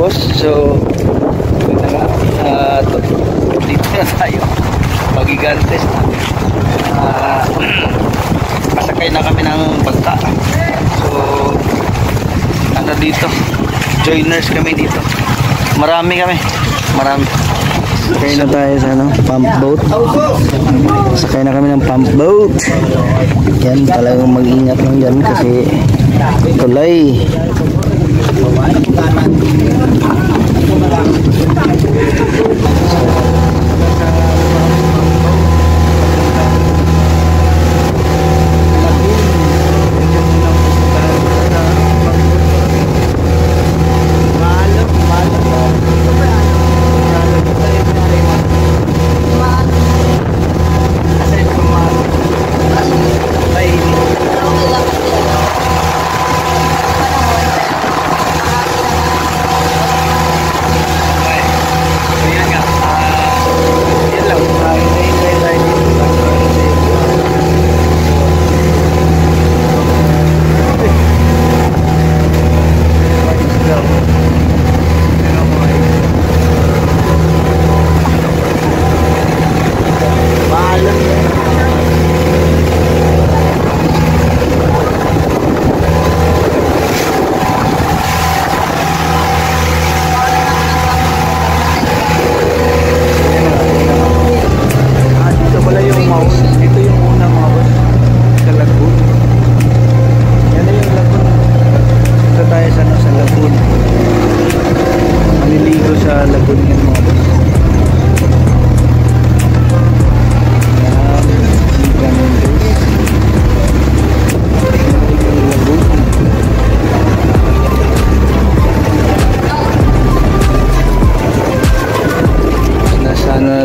boss. So ito na, dito na tayo Magigantes na. Pasakay na kami ng bangka. So ano dito, joiners kami dito, marami kami. Sakay na tayo sa pump boat. Sakay na kami ng pump boat. Yan, talagang mag-ingat lang dyan kasi tulay.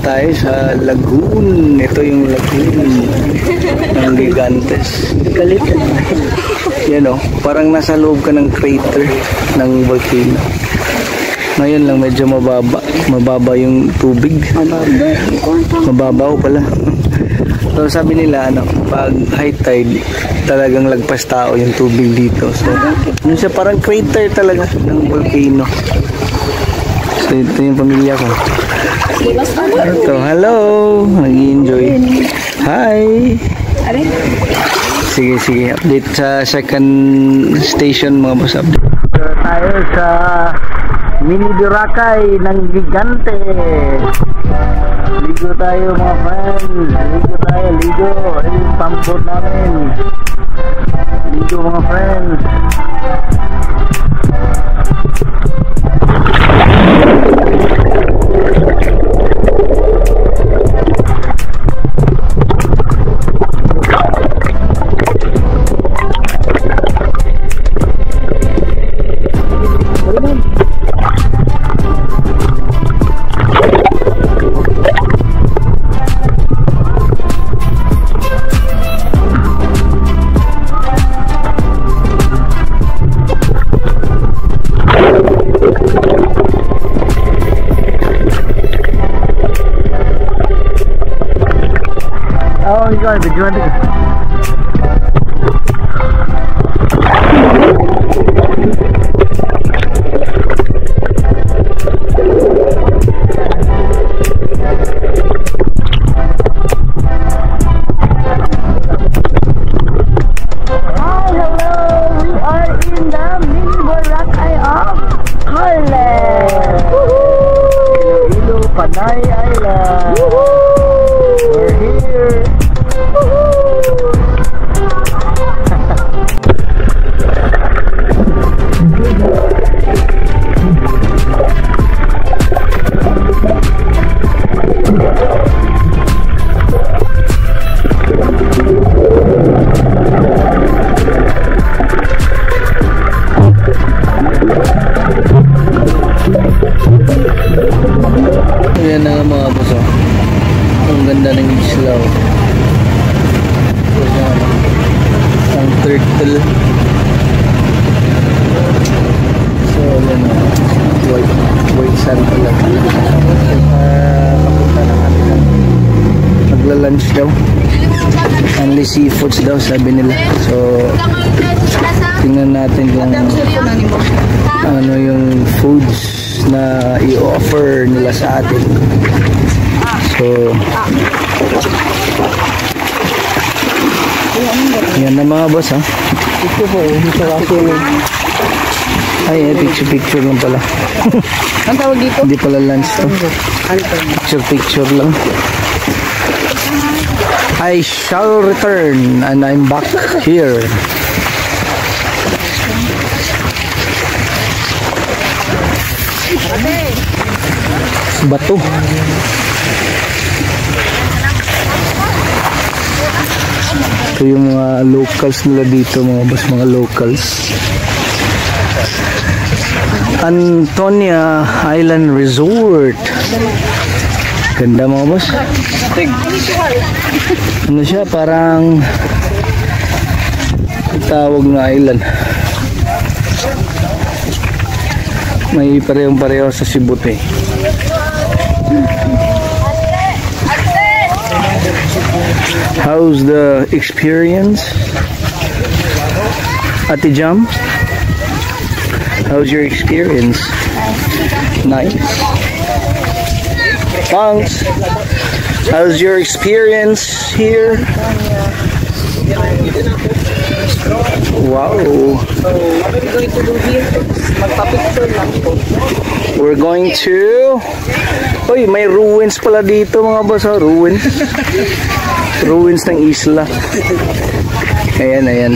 Tayo sa lagoon. Ito yung lagoon ng Gigantes. Galit. Yan o, parang nasa loob ka ng crater ng volcano. Ngayon lang medyo mababa yung tubig. Mababaw pala. So sabi nila pag high tide talagang lagpas tao yung tubig dito. So yun siya, parang crater talaga ng volcano. So ito yung pamilya ko. Ito, hello. Nag-enjoy. Hi. Sige. Update sa second station mga boss. Update. Tayo sa mini Boracay ng Gigante. Ligo tayo mga friends. Ligo. Ayun yung pambot namin. Ligo mga friends. Videoan dito. Panay Island. We're here. Ayan na nga mga boss, oh. Ang ganda ng isla, oh. Ang turtle. So ayan, white sand pala. Papunta na kami, magla-lunch daw. Only seafoods daw sabi nila. So tingnan natin kung ano yung foods na i-offer nila sa atin. So yan na mga boss ha. Ito po, dito kasi ay, picture lang pala. ang tawag dito? Hindi pala lunch to. Picture lang. I shall return and I'm back here. Bato. Ito yung mga locals nila dito, mga boss, mga locals. Antonia Island Resort. Ganda mga boss. Ano siya, parang tawag na island. May parehong-pareho sa Cebu eh. How's the experience? Ate Jam? How's your experience? Nice. Thanks. How's your experience here? Wow. We're going to... Uy, may ruins pala dito mga boss. Oh, ruins. Ruins ng isla. Ayan, ayan.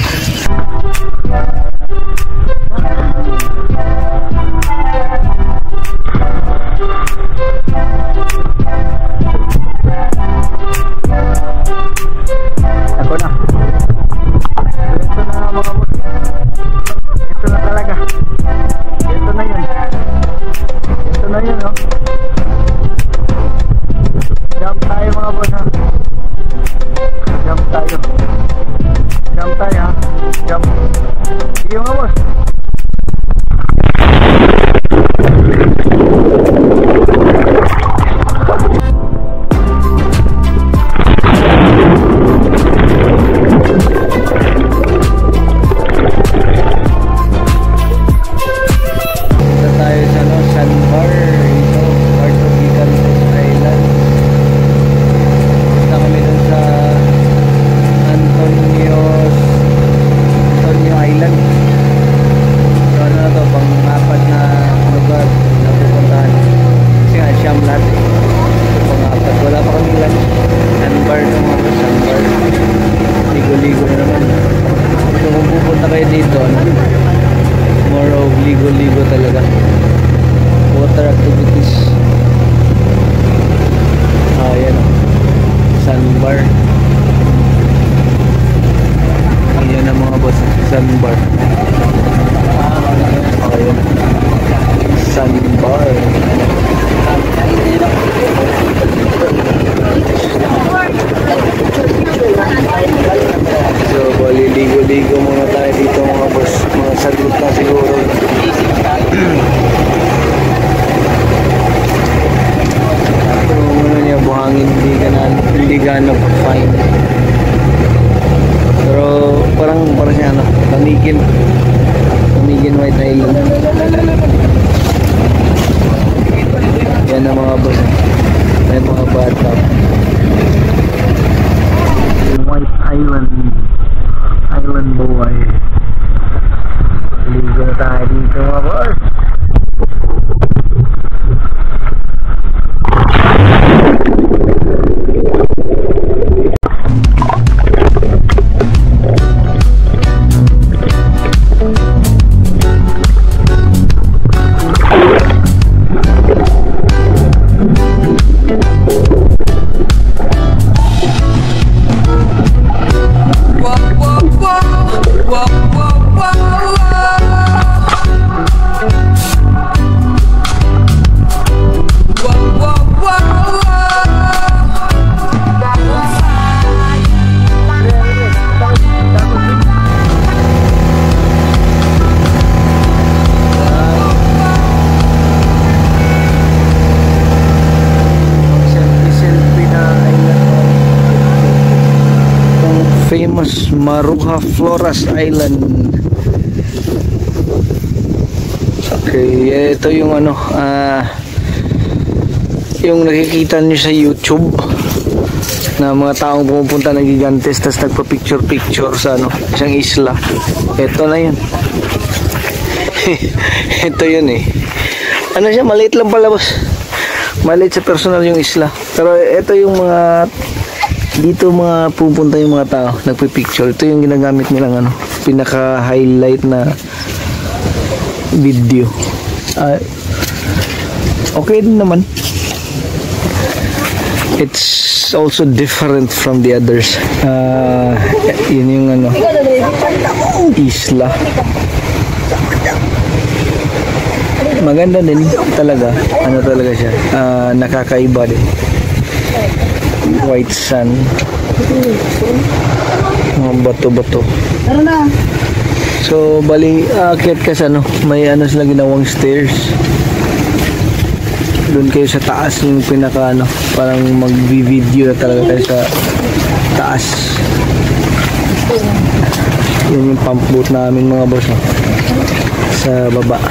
Ako na. Ito na mga boss. Ito na talaga. Ito na yun. Ito na yun, oh. Jump tayo mga boss, ha. Jump tayo. Jump tayo, ha. Jump. Sige mga boss. Ligo-ligo talaga. Water activities. Ayan o. Sandbar. Ayan na mga boss. Sandbar. Ayan. Sandbar. So, ligo-ligo muna tayo dito mga boss. Mga saglit na siguro. Ano niya, buhangin, hindi gano'ng fine. Pero parang siya ano, Tamigin White Island. Yan ang mga boss. May mga bata. White Island boy. Ligo na tayo dito mga boss. Maruha Flores Island. Okay, ito yung ano, yung nakikita nyo sa YouTube na mga taong pumupunta ng Gigantes tapos nagpa-picture sa ano, isang isla. Ito na yun. Ito yun eh. Ano siya, maliit lang pala boss. Maliit sa personal yung isla. Pero ito yung mga dito mga pupunta yung mga tao nagpi-picture. Ito yung ginagamit nilang ano, pinaka-highlight na video. Okay din naman. It's also different from the others. Yun yung ano, isla. Maganda din talaga. Ano talaga siya? Nakakaiba din. White sand. Mga bato-bato. So, bali, aakyat ka sa ano, may ano sila ginawang stairs. Doon kayo sa taas yung pinaka ano, parang mag-video na talaga kayo sa taas. Yun yung pump boat namin mga boss, no? Sa baba.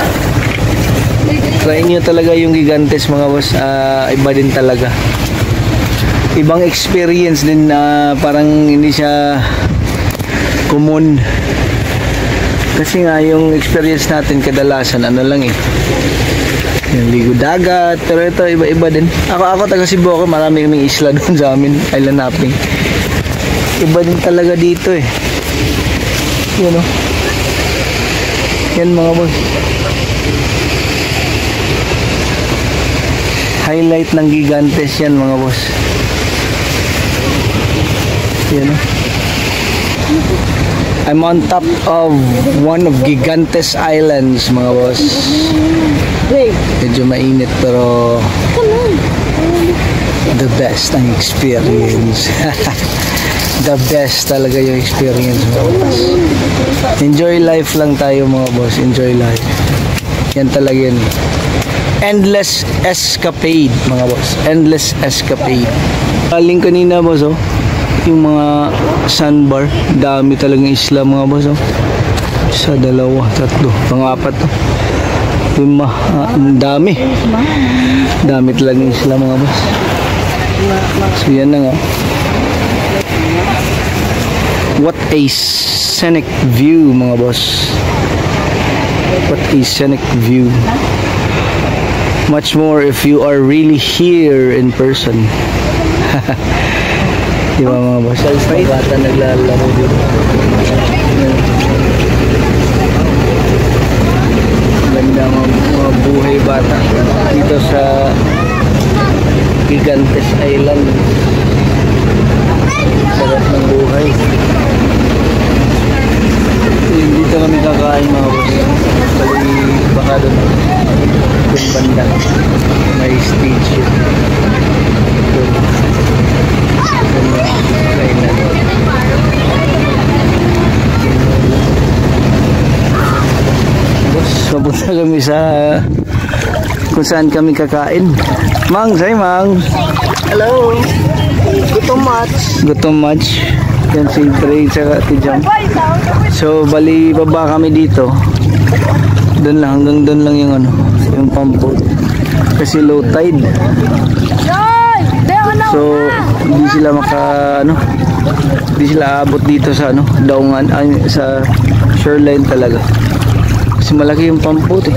Try nyo talaga yung Gigantes mga boss. Iba din talaga. Ibang experience din na parang hindi siya common. Kasi nga yung experience natin kadalasan ano lang eh, yung ligo dagat. Pero ito iba-iba din. Ako taga Cebu ako, marami kaming isla doon sa amin, island hopping. Iba din talaga dito eh. Yun o. Yan mga boss. Highlight ng Gigantes yan mga boss. Yan o. I'm on top of one of Gigantes Islands mga boss. Medyo mainit pero the best ang experience. The best talaga yung experience mga boss. Enjoy life lang tayo mga boss. Enjoy life. Yan talaga yan. Endless escapade mga boss. Endless escapade. Aling kanina boss oh, yung mga sandbar, dami talagang isla mga boss oh. Isa, dalawa, tatlo, pang-apat to. Lima, dami talagang isla mga boss. So yan na nga. What a scenic view mga boss. What a scenic view. Much more if you are really here in person. Diba mga boss? May bata naglalaro dito. Ganda mga buhay bata dito sa Gigantes Island. Sarap ng buhay. Dito kami kakain mga boss. Bali baka doon yung banda may stage yun. Boss, papunta kami sa kung saan kami kakain. Mang, say Mang. Hello. Gutom much. Yan si Trey sa Tijam. So bali baba kami dito. Doon lang, hanggang doon lang yung ano, yung pump boat. Kasi low tide. So hindi sila hindi sila abot dito sa ano, daungan, sa shoreline talaga. Kasi malaki yung pump boat eh.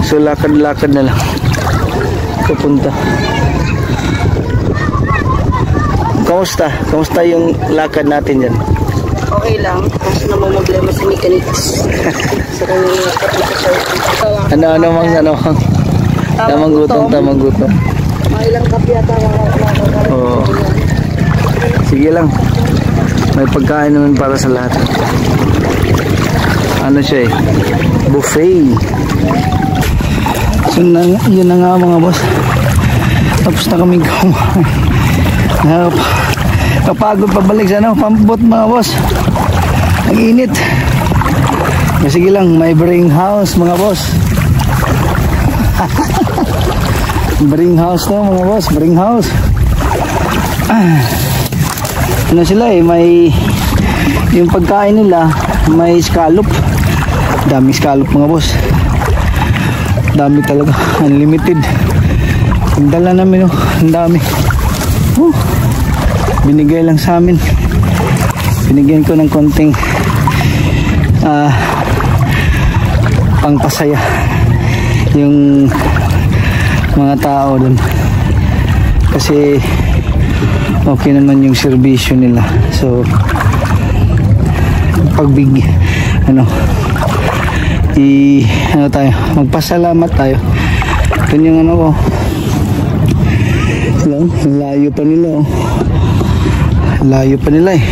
So lakad-lakad na lang papunta. Kamusta yung lakad natin dyan? Okay lang. Kaso naman problema sa mechanics. Sa kanyang Ano tamang gutom. Mga ilang kape yata. Oo. Sige lang. May pagkain naman para sa lahat. Ano siya eh? Buffet. So yun na nga mga boss. Tapos na kami kumain. Kapagod pabalik sa ano, pambot mga boss. Ang init. Sige lang, may bring house mga boss. Bring house to mga boss, bring house. ano sila eh, may yung pagkain nila, may scallop. Daming scallop mga boss. Dami talaga, unlimited. Ang dala namin oh, ang dami. Binigay lang sa amin. Binigyan ko ng konting pangpasaya yung mga tao dun, kasi okay naman yung serbisyo nila. So pagbig ano tayo, magpasalamat tayo. Yun yung ano ko lang, layo pa nila oh. Layo pa nila eh.